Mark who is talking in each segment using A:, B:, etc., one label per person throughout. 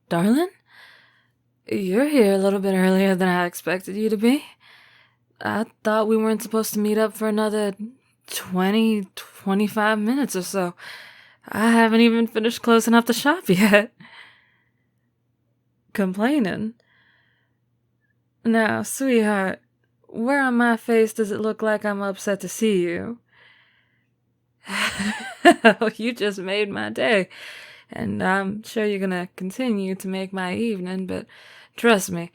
A: darling? You're here a little bit earlier than I expected you to be. I thought we weren't supposed to meet up for another 25 minutes or so. I haven't even finished closing up the shop yet. Complaining? Now, sweetheart, where on my face does it look like I'm upset to see you? You just made my day, and I'm sure you're gonna continue to make my evening, but trust me,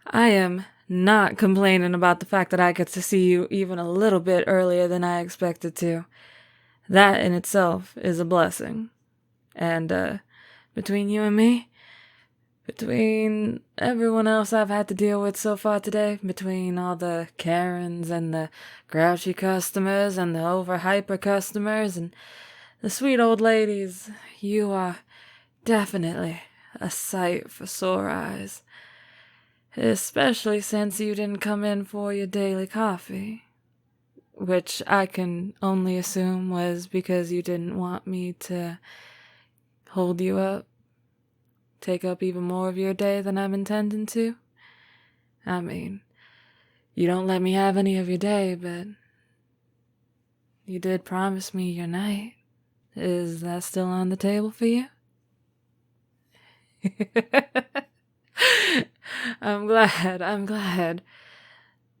A: I am not complaining about the fact that I get to see you even a little bit earlier than I expected to. That in itself is a blessing. And, between you and me, between everyone else I've had to deal with so far today, between all the Karens and the grouchy customers and the over-hyper customers and the sweet old ladies, you are definitely a sight for sore eyes. Especially since you didn't come in for your daily coffee. Which I can only assume was because you didn't want me to hold you up. Take up even more of your day than I'm intending to? I mean, you don't let me have any of your day, but you did promise me your night. Is that still on the table for you? I'm glad.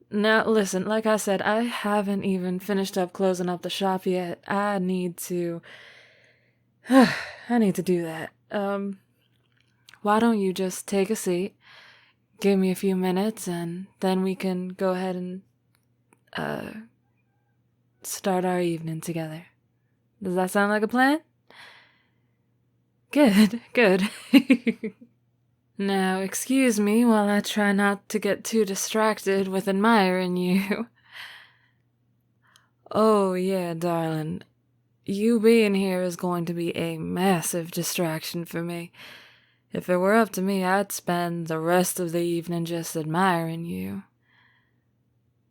A: Now, listen, like I said, I haven't even finished up closing up the shop yet. I need to do that. Why don't you just take a seat, give me a few minutes, and then we can go ahead and, start our evening together. Does that sound like a plan? Good. Now, excuse me while I try not to get too distracted with admiring you. Oh, yeah, darling. You being here is going to be a massive distraction for me. If it were up to me, I'd spend the rest of the evening just admiring you.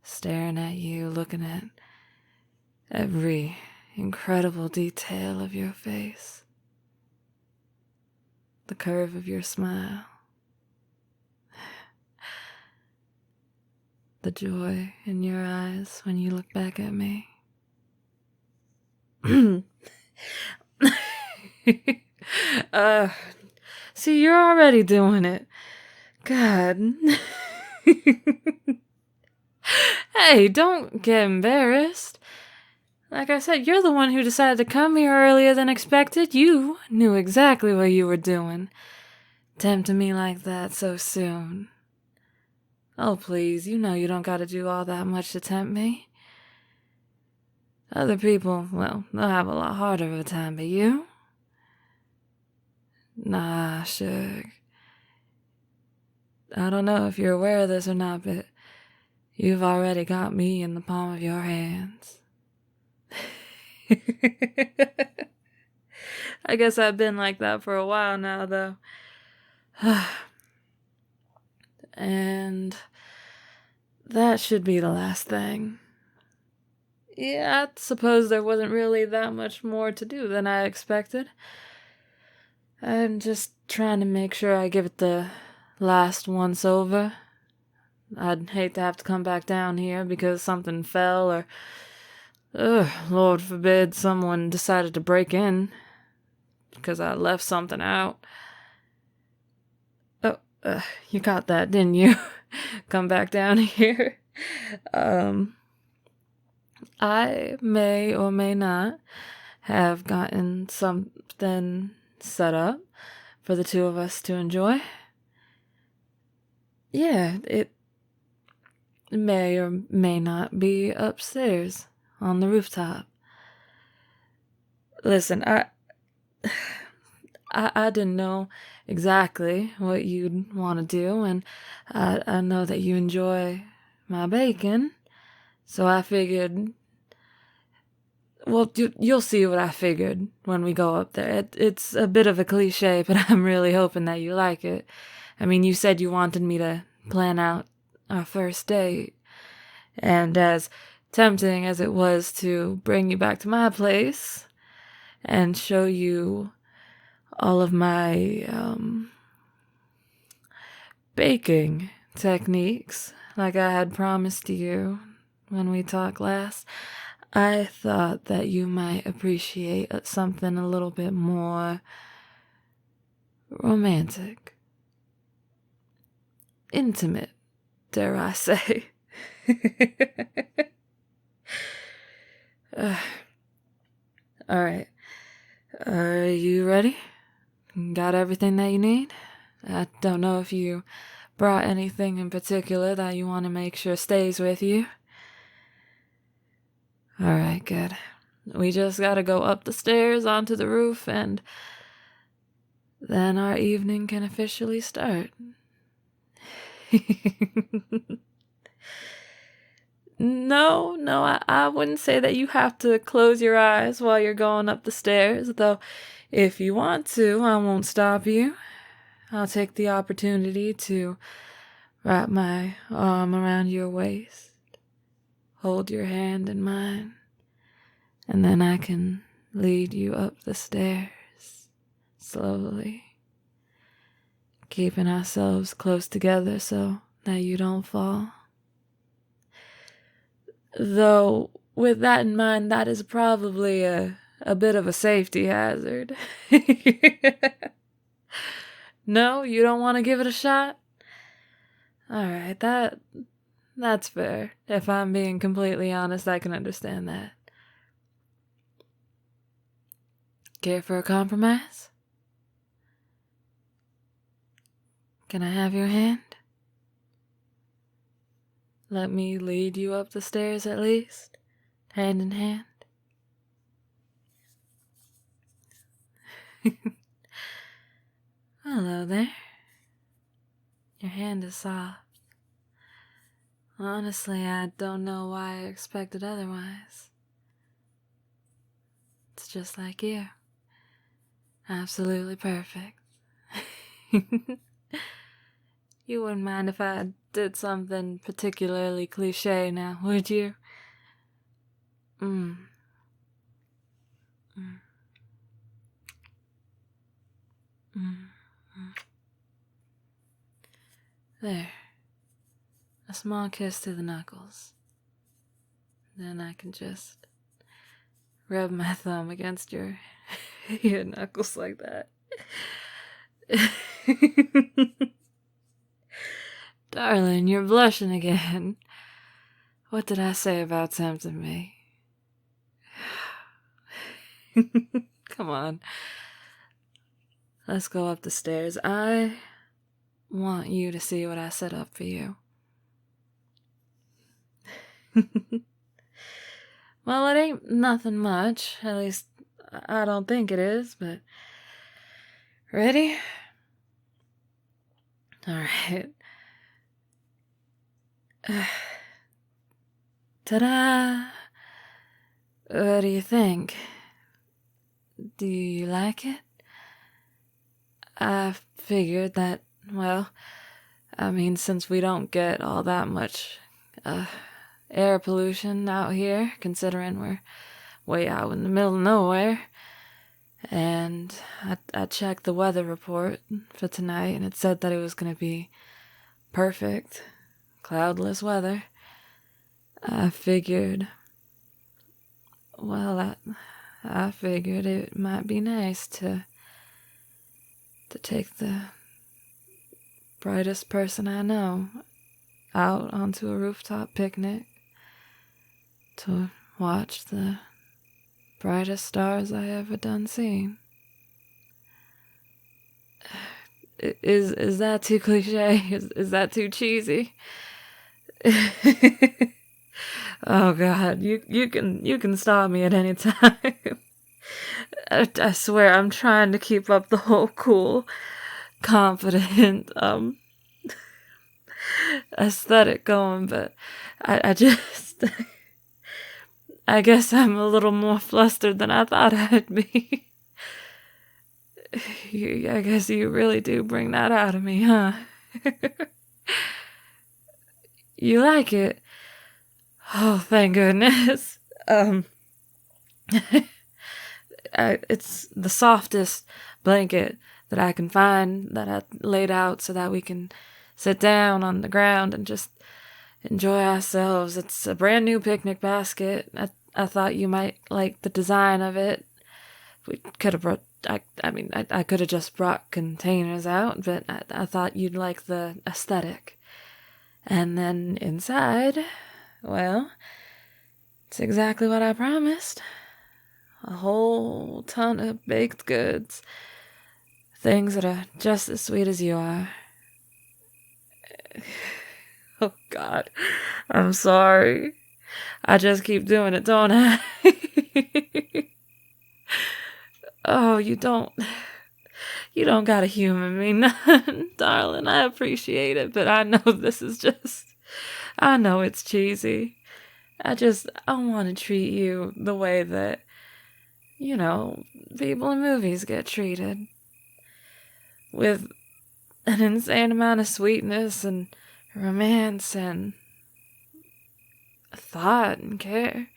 A: Staring at you, looking at every incredible detail of your face. The curve of your smile. The joy in your eyes when you look back at me. See, you're already doing it. God. Hey, don't get embarrassed. Like I said, you're the one who decided to come here earlier than expected. You knew exactly what you were doing. Tempting me like that so soon. Oh, please, you know you don't gotta do all that much to tempt me. Other people, well, they'll have a lot harder of a time, but you? Nah, Shug. I don't know if you're aware of this or not, but you've already got me in the palm of your hands. I guess I've been like that for a while now, though. And that should be the last thing. Yeah, I suppose there wasn't really that much more to do than I expected. I'm just trying to make sure I give it the last once over. I'd hate to have to come back down here because something fell or, Lord forbid, someone decided to break in because I left something out. Oh, you caught that, didn't you? Come back down here. I may or may not have gotten something set up for the two of us to enjoy. Yeah, it may or may not be upstairs on the rooftop. Listen, I didn't know exactly what you'd want to do, and I know that you enjoy my bacon, so I figured, well, you'll see what I figured when we go up there. It's a bit of a cliche, but I'm really hoping that you like it. I mean, you said you wanted me to plan out our first date, and as tempting as it was to bring you back to my place and show you all of my baking techniques, like I had promised you when we talked last. I thought that you might appreciate something a little bit more romantic, intimate, dare I say. uh, all right. Are you ready? Got everything that you need? I don't know if you brought anything in particular that you want to make sure stays with you. All right, good. We just gotta go up the stairs onto the roof, and then our evening can officially start. No, I wouldn't say that you have to close your eyes while you're going up the stairs, though if you want to, I won't stop you. I'll take the opportunity to wrap my arm around your waist, hold your hand in mine, and then I can lead you up the stairs, slowly, keeping ourselves close together so that you don't fall. Though, with that in mind, that is probably a bit of a safety hazard. No, you don't want to give it a shot? Alright, that's fair. If I'm being completely honest, I can understand that. Care for a compromise? Can I have your hand? Let me lead you up the stairs at least, hand in hand. Hello there. Your hand is soft. Honestly, I don't know why I expected otherwise. It's just like you. Absolutely perfect. You wouldn't mind if I did something particularly cliche now, would you? There. A small kiss to the knuckles. Then I can just rub my thumb against your knuckles like that. Darling, you're blushing again. What did I say about tempting me? Come on. Let's go up the stairs. I want you to see what I set up for you. Well, it ain't nothing much. At least, I don't think it is, but... Ready? Alright. Ta-da! What do you think? Do you like it? I figured that, well, I mean, since we don't get all that much air pollution out here, considering we're way out in the middle of nowhere, and I checked the weather report for tonight, and it said that it was going to be perfect, cloudless weather. I figured it might be nice to take the brightest person I know out onto a rooftop picnic to watch the brightest stars I ever done seen. Is that too cliche? Is that too cheesy? Oh God, you can stop me at any time. I swear I'm trying to keep up the whole cool, confident, aesthetic going, but I just, I guess I'm a little more flustered than I thought I'd be. I guess you really do bring that out of me, huh? You like it? Oh, thank goodness. It's the softest blanket that I can find that I laid out so that we can sit down on the ground and just enjoy ourselves. It's a brand new picnic basket. I thought you might like the design of it. We could have brought, I could have just brought containers out, but I thought you'd like the aesthetic. And then inside, well, it's exactly what I promised. A whole ton of baked goods. Things that are just as sweet as you are. Oh, God. I'm sorry. I just keep doing it, don't I? Oh, you don't gotta humor me none, darling. I appreciate it, but I know I know it's cheesy. I want to treat you the way that, people in movies get treated. With an insane amount of sweetness and romance and thought and care.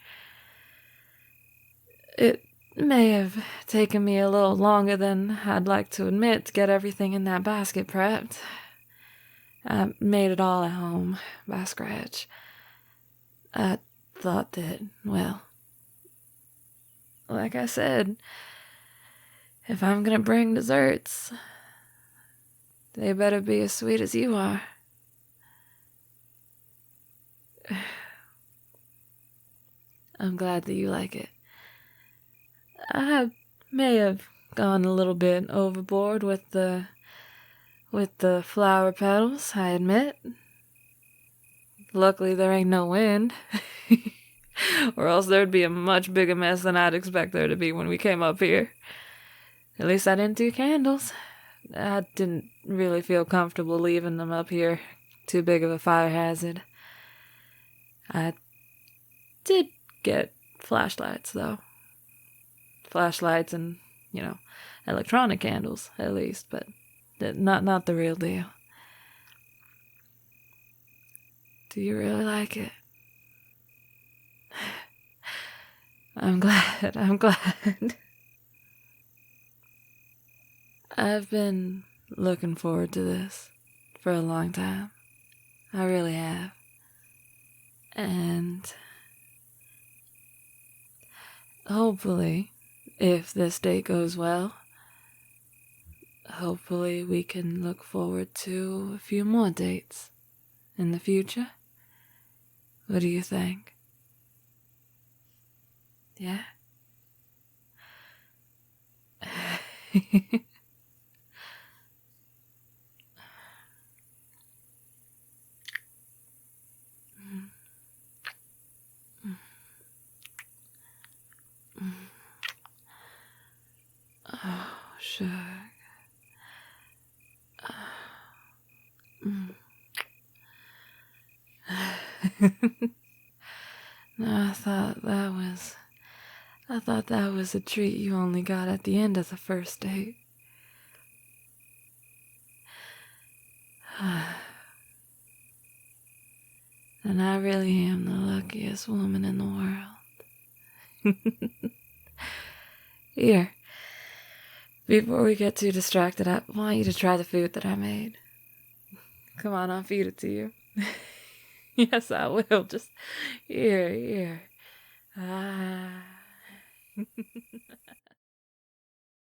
A: It may have taken me a little longer than I'd like to admit to get everything in that basket prepped. I made it all at home by scratch. I thought that, well, like I said, if I'm gonna bring desserts, they better be as sweet as you are. I'm glad that you like it. I may have gone a little bit overboard with the flower petals, I admit. Luckily there ain't no wind. Or else there'd be a much bigger mess than I'd expect there to be when we came up here. At least I didn't do candles. I didn't really feel comfortable leaving them up here. Too big of a fire hazard. I did get flashlights, though. Flashlights and, electronic candles, at least, but not the real deal. Do you really like it? I'm glad. I've been looking forward to this for a long time. I really have. And hopefully, if this date goes well, hopefully we can look forward to a few more dates in the future. What do you think? Yeah? Oh, sure. No, I thought that was a treat you only got at the end of the first date. And I really am the luckiest woman in the world. Here, before we get too distracted, I want you to try the food that I made. Come on, I'll feed it to you. Yes, I will. Just here. Ah.